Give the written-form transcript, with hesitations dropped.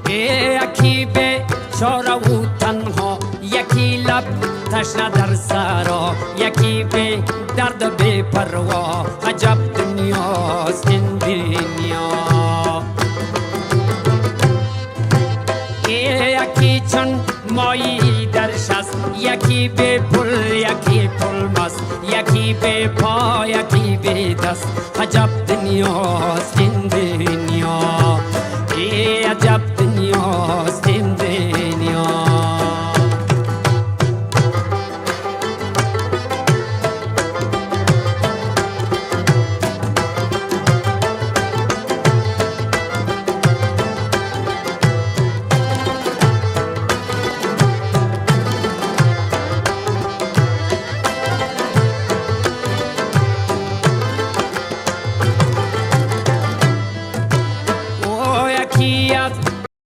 یکی به چاره و تنها، یکی لب تشنه در سرا، یکی به درد بی پروا. عجب دنیاست این دنیا. یکی چون مایی در شست، یکی به پل، یکی پل مست، یکی به پا، یکی به دست. عجب دنیاست این